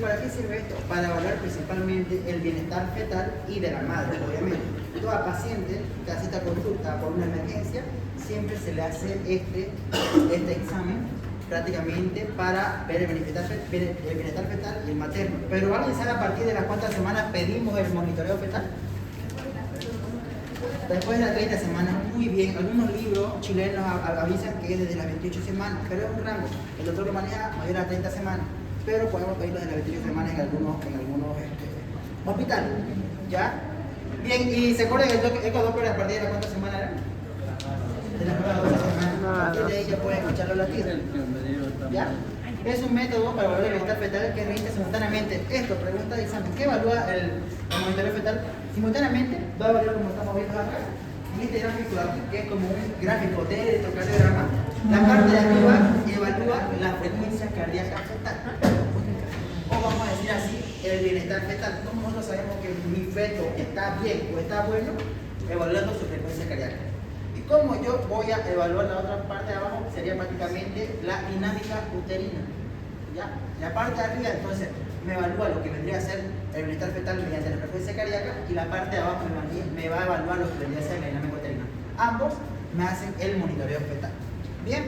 ¿Para qué sirve esto? Para evaluar principalmente el bienestar fetal y de la madre, obviamente. Toda paciente que hace esta consulta por una emergencia, siempre se le hace este examen prácticamente para ver el bienestar fetal y el materno. Pero ¿alguien sabe a partir de las cuántas semanas pedimos el monitoreo fetal? Después de las 30 semanas, muy bien. Algunos libros chilenos avisan que es desde las 28 semanas, pero es un rango. El doctor lo maneja mayor a 30 semanas, pero podemos pedirlo desde las 28 semanas en algunos hospitales. ¿Ya? Bien, ¿y se acuerdan el ecodoppler a partir de las cuántas semanas era? De las nuevas 12 semanas. A partir de ahí ya pueden escuchar los latidos. ¿Ya? Es un método para evaluar el bienestar fetal que registra simultáneamente. Esto, pregunta de examen. ¿Qué evalúa el monitoreo fetal? Simultáneamente va a evaluar como estamos viendo acá. En este gráfico de aquí, que es como un gráfico de electrocardiograma, la parte de arriba evalúa la frecuencia cardíaca fetal. O vamos a decir así, el bienestar fetal. ¿Cómo nosotros sabemos que mi feto está bien o está bueno? Evaluando su frecuencia cardíaca. Y cómo yo voy a evaluar la otra parte de abajo, sería prácticamente la dinámica uterina. ¿Ya? La parte de arriba, entonces, me evalúa lo que vendría a ser el bienestar fetal mediante la frecuencia cardíaca, y la parte de abajo me va a evaluar lo que vendría a ser la dinámica uterina. Ambos me hacen el monitoreo fetal. Bien,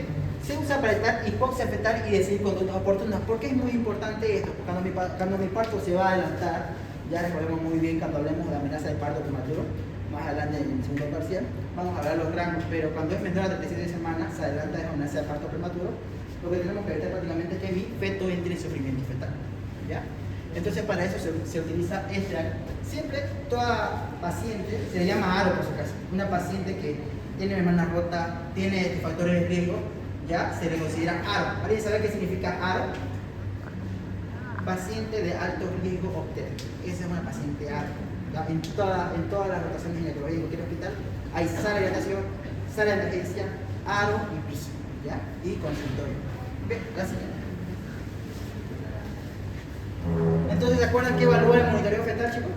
se usa para evitar hipoxia fetal y decidir conductas oportunas. ¿Por qué es muy importante esto? Porque cuando mi parto se va a adelantar, ya recordemos muy bien cuando hablemos de la amenaza de parto prematuro, más adelante en el segundo parcial, vamos a hablar de los rangos, pero cuando es menor a 37 semanas se adelanta la amenaza de parto prematuro, lo que tenemos que evitar prácticamente es que mi feto entre en sufrimiento fetal. ¿Ya? Entonces para eso se utiliza este aro. Siempre toda paciente, se le llama aro por su caso, una paciente que tiene membrana rota, tiene factores de riesgo, ya se le considera aro. ¿Alguien sabe qué significa aro? Paciente de alto riesgo obstétrico. Esa es una paciente aro. ¿Ya? En todas las rotaciones de ginecología en cualquier hospital hay sala de hidratación, sala de emergencia, aro y piso, ¿ya? Y consultorio. ¿Ve? La siguiente. Entonces, ¿se acuerdan que evalúa el monitoreo fetal, chicos?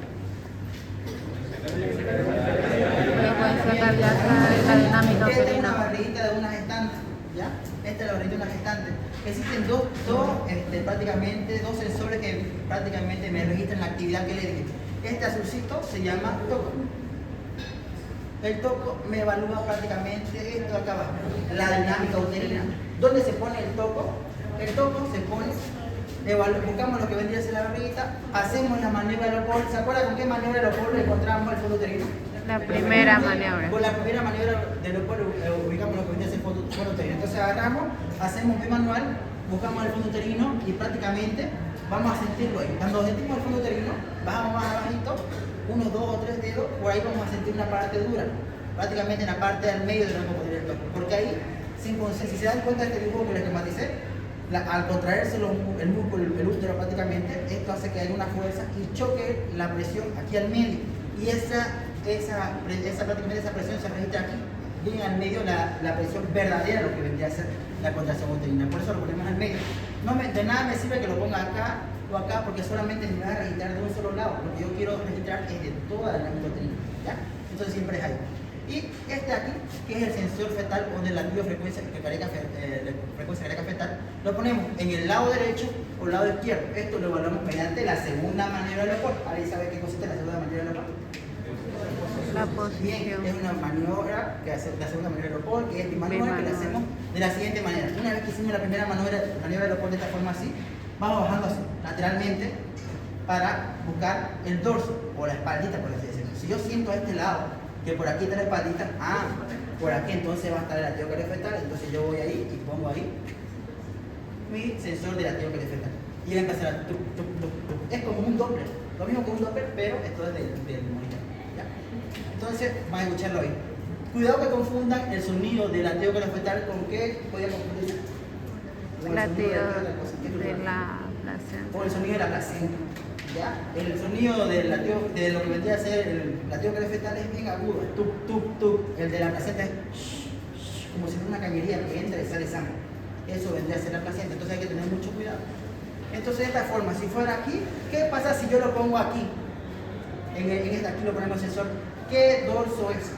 Frecuencia cardíaca y la dinámica Esta es una uterina. barriguita de una gestante, ¿ya? Esta es la barriguita de una gestante. Existen prácticamente dos sensores que prácticamente me registran la actividad que le dije. Este azulcito se llama toco. El toco me evalúa prácticamente esto de acá abajo, la dinámica uterina. ¿Dónde se pone el toco? El toco se pone, buscamos lo que vendría a ser la barriguita, hacemos la maniobra de Leopold. ¿Se acuerdan con qué maniobra de Leopold encontramos el fondo uterino? La primera maniobra. Con la primera maniobra de Leopold ubicamos lo que vendría a ser el fondo uterino. Entonces agarramos, hacemos un manual, buscamos el fondo uterino y prácticamente vamos a sentirlo ahí. Cuando sentimos el fondo uterino, bajamos más abajito, unos 2 o 3 dedos, por ahí vamos a sentir una parte dura, prácticamente en la parte del medio del tronco del porque ahí, si se dan cuenta de este dibujo que les esquematicé, al contraerse el músculo, el útero prácticamente, esto hace que haya una fuerza y choque la presión aquí al medio, y prácticamente esa presión se registra aquí, bien al medio la presión verdadera, lo que vendría a ser la contracción uterina. Por eso lo ponemos al medio. De nada me sirve que lo ponga acá o acá, porque solamente me va a registrar de un solo lado. Lo que yo quiero registrar es de toda la dinámica uterina, ¿ya? Entonces siempre es ahí. Y este aquí, que es el sensor fetal o del latido frecuencia cardíaca fetal, lo ponemos en el lado derecho o el lado izquierdo. Esto lo evaluamos mediante la segunda maniobra de Leopold. ¿Alguien sabe qué consiste la segunda maniobra de Leopold? La Bien, posición. es una maniobra que hace la segunda maniobra de Leopold, que es mi maniobra, que la hacemos de la siguiente manera. Una vez que hicimos la primera maniobra de Leopold de esta forma así, vamos bajando así, lateralmente, para buscar el dorso o la espaldita, por así decirlo. Si yo siento a este lado que por aquí está la espaldita, por aquí entonces va a estar el latido fetal, entonces yo voy ahí y pongo ahí mi sensor de latido fetal. Y va a empezar a tuc, tuc, tuc, tuc. Es como un Doppler, lo mismo que un Doppler, pero esto es del monitor. ¿Ya? Entonces, van a escucharlo ahí. Cuidado que confundan el sonido del latido fetal con qué podíamos confundir. Latido de la placenta. O el sonido de la placenta. ¿Ya? El sonido de lo que vendría a ser el latido fetal es bien agudo, es tuc, tuc, tuc. El de la placenta es como si fuera una cañería que entra y sale sangre. Eso vendría a ser la placenta, entonces hay que tener mucho cuidado. Entonces de esta forma, si fuera aquí, ¿qué pasa si yo lo pongo aquí? Aquí lo ponemos el sensor. ¿Qué dorso es?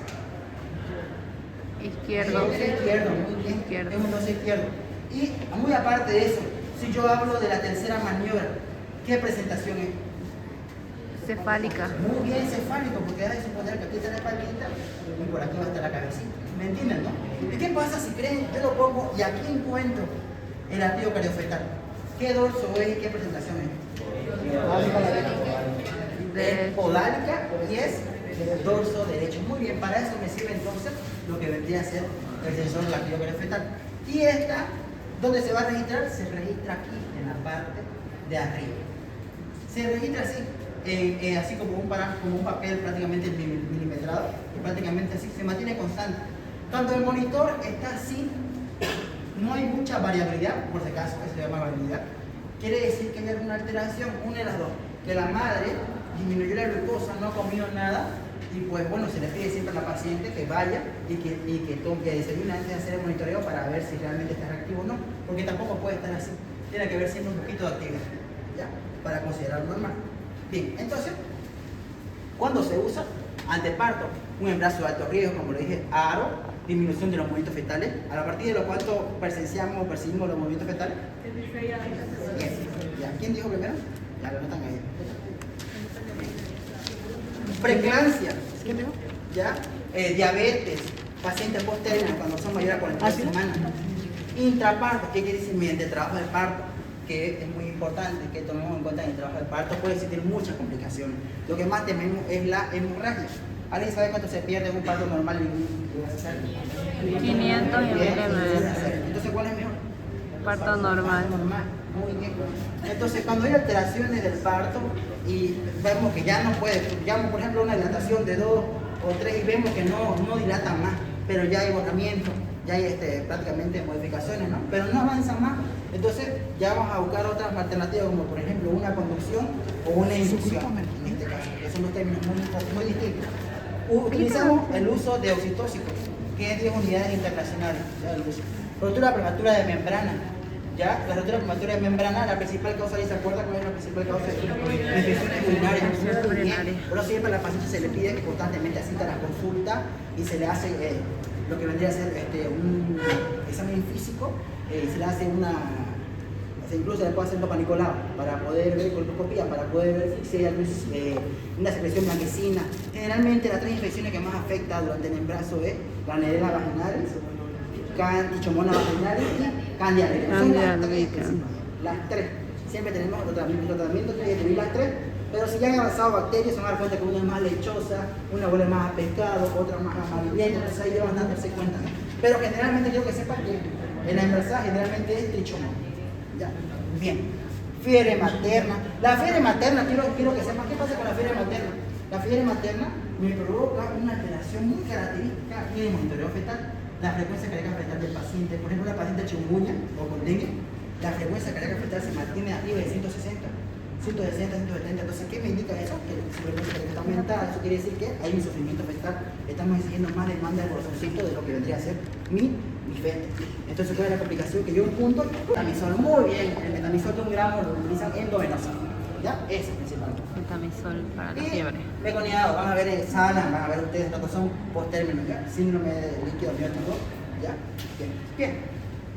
Izquierdo. Es izquierdo, muy bien. Izquierdo. Es un dorso izquierdo. Y muy aparte de eso, si yo hablo de la tercera maniobra, ¿Qué presentación es? Cefálica. Muy bien cefálico, porque hay que suponer que aquí está la espaldita y por aquí va a estar la cabecita. ¿Me entienden, no? ¿Y qué pasa si creen? Yo lo pongo y aquí encuentro el arterio cariofetal. ¿Qué dorso es y qué presentación es? Es podálica y es del dorso derecho. Muy bien, para eso me sirve entonces lo que vendría a ser el sensor del arterio cariofetal. Y esta, ¿dónde se va a registrar? Se registra aquí, en la parte de arriba. Se registra así. Así como un papel prácticamente milimetrado, y prácticamente así se mantiene constante. Cuando el monitor está así, no hay mucha variabilidad, por si acaso, que se llama variabilidad. Quiere decir que hay alguna alteración, una de las dos, que la madre disminuyó la glucosa, no ha comido nada, y pues bueno, se le pide siempre a la paciente que vaya y que desayune antes de hacer el monitoreo para ver si realmente está reactivo o no, porque tampoco puede estar así, tiene que haber siempre un poquito de actividad, ¿ya? Para considerarlo normal. Bien, entonces, ¿cuándo se usa? Anteparto, un embarazo de alto riesgo, como le dije, aro, disminución de los movimientos fetales, a partir de lo cual presenciamos o percibimos los movimientos fetales. Bien, ya. ¿Quién dijo primero? Ya lo notan ahí. Preeclampsia, ¿quién dijo? Ya, diabetes, pacientes posteriores cuando son mayores a 42 semanas. Intraparto, ¿qué quiere decir? Mediante trabajo de parto, que es muy importante que tomemos en cuenta en el trabajo de parto, puede existir muchas complicaciones. Lo que más tememos es la hemorragia. ¿Alguien sabe cuánto se pierde en un parto normal? 500 y 1000 Entonces, ¿cuál es mejor? Parto normal. Muy bien. Entonces, cuando hay alteraciones del parto y vemos que ya no puede, digamos por ejemplo una dilatación de 2 o 3 y vemos que no dilatan más, pero ya hay botamiento, ya hay prácticamente modificaciones, ¿no? Pero no avanzan más, entonces ya vamos a buscar otras alternativas como por ejemplo una conducción o una inducción, en este caso, que son dos términos muy distintos. Utilizamos el uso de oxitóxicos, que es 10 unidades internacionales, ya el uso. Rotura prematura de membrana. ¿Ya? La rotura prematura de membrana, la principal causa, ¿se acuerda cuál es la principal causa? De infecciones urinarias. Por eso siempre a la paciente se le pide que constantemente asista a la consulta y se le hace lo que vendría a ser un examen físico, se le hace incluso se le puede hacer un Nicolau para poder ver colposcopía, para poder ver si hay una secreción blanquecina. Generalmente las 3 infecciones que más afectan durante el embarazo es Gardnerella vaginalis, Trichomonas vaginalis y Candida albicans. Son las 3. Siempre tenemos los tratamientos que destruir las 3, pero si ya han avanzado bacterias, se van a dar cuenta que una es más lechosa, una huele más a pescado, otra más a amarillenta, entonces ahí van a darse cuenta. Pero generalmente quiero que sepan que en la embarazada generalmente es trichomona. Ya, bien. Fiebre materna. La fiebre materna, quiero que sepan qué pasa con la fiebre materna. La fiebre materna me provoca una alteración muy característica aquí en el monitoreo fetal. La frecuencia cardíaca fetal del paciente, por ejemplo, la paciente chikungunya o con dengue, la frecuencia cardíaca fetal se mantiene arriba de 160, 170. Entonces, ¿qué me indica eso? Que su frecuencia cardíaca está aumentada. Eso quiere decir que hay un sufrimiento fetal. Estamos exigiendo más demanda de corazoncito de lo que vendría a ser mi feto. Entonces, ¿cuál es la complicación? Que yo un punto, metamisol, muy bien, el metamisol de 1 gramo lo utilizan endovenoso. ¿Ya? Eso principalmente. Metamisol para la fiebre. Peconiado, van a ver sanas, van a ver ustedes lo que son post-términos, ¿ya? Síndrome de líquido amniótico, ¿ya? Bien.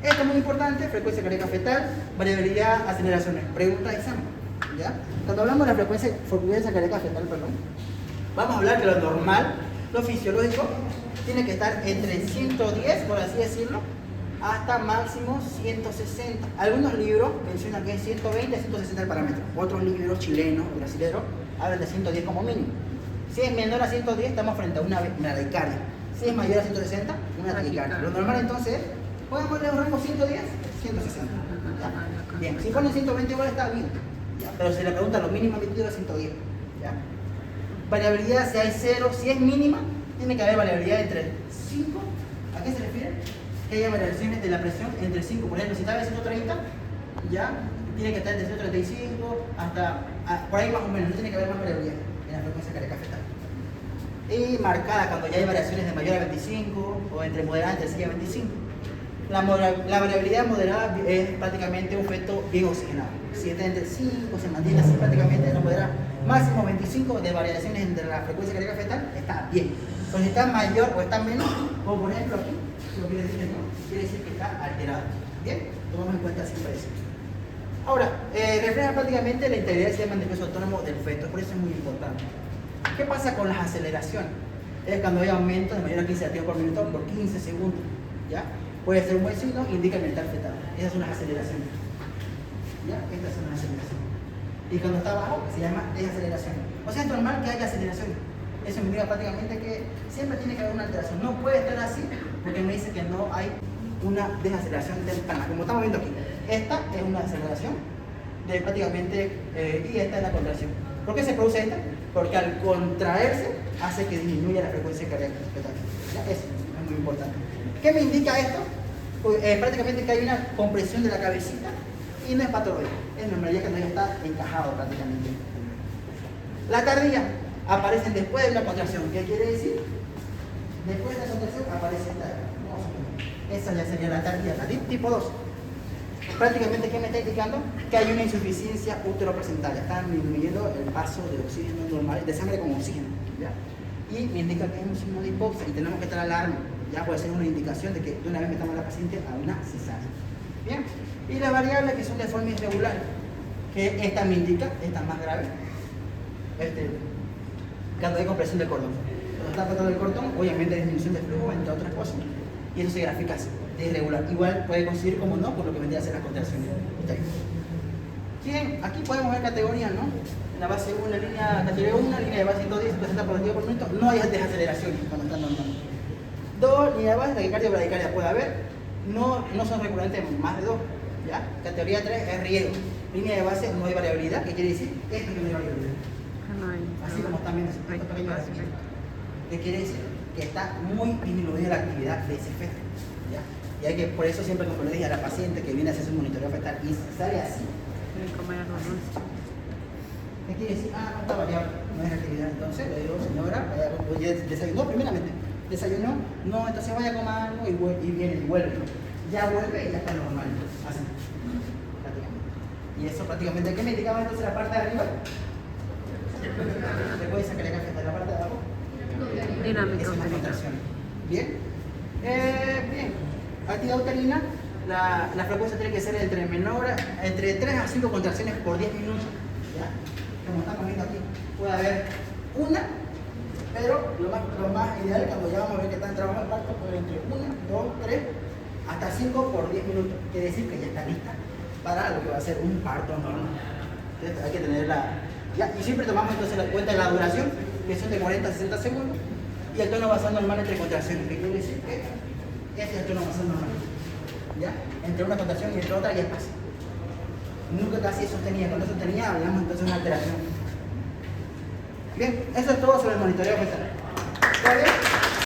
Esto es muy importante, frecuencia cardíaca fetal, variabilidad, aceleraciones. Pregunta y examen, ¿ya? Cuando hablamos de la frecuencia cardíaca fetal, vamos a hablar de lo normal, lo fisiológico, tiene que estar entre 110, por así decirlo, hasta máximo 160. Algunos libros mencionan que es 120 a 160 el parámetro. Otros libros chilenos o brasileños hablan de 110 como mínimo. Si es menor a 110, estamos frente a una taquicardia. Si es mayor a 160, una taquicardia. Lo normal entonces es, podemos poner un rango 110, 160. ¿Ya? Bien, si ponen 120 igual está bien. ¿Ya? Pero si le preguntan lo mínimo admitido es 110. ¿Ya? Variabilidad, si hay 0, si es mínima, tiene que haber variabilidad entre 5. ¿A qué se refiere? Que haya variaciones de la presión entre 5, por ejemplo, si está en 130, ya tiene que estar de 135 hasta por ahí más o menos, no tiene que haber más variabilidad en la frecuencia cardíaca fetal. Y marcada cuando ya hay variaciones de mayor a 25 o entre moderada entre 6 a 25. La variabilidad moderada es prácticamente un feto bien oxigenado. Si está entre 5, se mantiene así prácticamente en la moderada. Máximo 25 de variaciones entre la frecuencia cardíaca fetal está bien. Pero si está mayor o está menos, como por ejemplo aquí, quiere decir que está alterado. Bien, tomamos en cuenta siempre eso. Ahora, refleja prácticamente la integridad del sistema nervioso autónomo del feto, por eso es muy importante. ¿Qué pasa con las aceleraciones? Es cuando hay aumento de mayor a 15 latidos por minuto por 15 segundos. ¿Ya? Puede ser un buen signo, indica el mental fetal. Esas son las aceleraciones. ¿Ya? Estas son las aceleraciones. Y cuando está bajo, se llama desaceleración. O sea, es normal que haya aceleración. Eso me indica prácticamente que siempre tiene que haber una alteración. No puede estar así porque me dice que no hay una desaceleración temprana. Como estamos viendo aquí, esta es una aceleración de prácticamente, y esta es la contracción. ¿Por qué se produce esta? Porque al contraerse hace que disminuya la frecuencia cardíaca fetal. ¿Ya? Eso es muy importante. ¿Qué me indica esto? Pues, prácticamente que hay una compresión de la cabecita y no es patológico. Es normal ya que no está encajado prácticamente. La tardía aparecen después de una contracción. ¿Qué quiere decir? Después de la contracción aparece esta. Esa ya sería la tardía, la tipo 2. Prácticamente, ¿qué me está indicando? Que hay una insuficiencia uteroplacentaria. Están disminuyendo el paso de oxígeno normal, de sangre con oxígeno. ¿Ya? Y me indica que hay un signo de hipoxia y tenemos que estar alarma. Ya puede ser una indicación de que de una vez metamos a la paciente a una cesárea. Bien. Y las variables que son de forma irregular, que esta me indica, esta más grave, cuando hay compresión del cordón. Cuando está apretado el cordón, obviamente hay disminución de flujo, entre otras cosas, y eso se grafica así, de irregular. Igual puede coincidir, como no, con lo que vendría a ser las contracciones. Bien, aquí podemos ver categorías, ¿no? En la base 1, categoría 1, línea de base 110, 60 por latido por minuto, no hay desaceleraciones cuando están normal. 2, línea de base, taquicardia o bradicardia puede haber, no son recurrentes más de 2. ¿Ya? Categoría 3 es riesgo. Línea de base no hay variabilidad, ¿qué quiere decir? Esto que no hay variabilidad. Así como están viendo estos pequeños gráficos. ¿Qué quiere decir? Que está muy disminuida la actividad de ese feto. ¿Ya? Y hay que, por eso siempre como le dije a la paciente que viene a hacer su monitoreo fetal y sale así. ¿Qué quiere decir? Ah, no está variable, no es actividad. Entonces le digo, señora, desayunó primeramente. Desayunó, no, entonces vaya a comer algo y viene y vuelve. Ya vuelve y ya está normal. Así. Y eso prácticamente, ¿qué me indicaba entonces la parte de arriba? ¿Le puede sacar la café de la parte de abajo? Dinámica. Es una contracción. ¿Bien? Bien. Actividad uterina, la frecuencia tiene que ser entre 3 a 5 contracciones por 10 minutos. ¿Ya? Como estamos viendo aquí, puede haber una, pero lo más ideal cuando ya vamos a ver que está en trabajo de parto, puede entre 1, 2, 3, hasta 5 por 10 minutos. Quiere decir que ya está lista para lo que va a ser un parto normal. Entonces hay que tenerla. Ya, y siempre tomamos entonces la cuenta de la duración, que son de 40 a 60 segundos, y el tono basal normal entre contracciones, que quiere decir que este es el tono basal normal. ¿Ya? Entre una contracción y entre otra ya pasa. Nunca casi sostenía, cuando sostenía hablamos entonces de una alteración. Bien, eso es todo sobre el monitoreo fetal. ¿Está bien?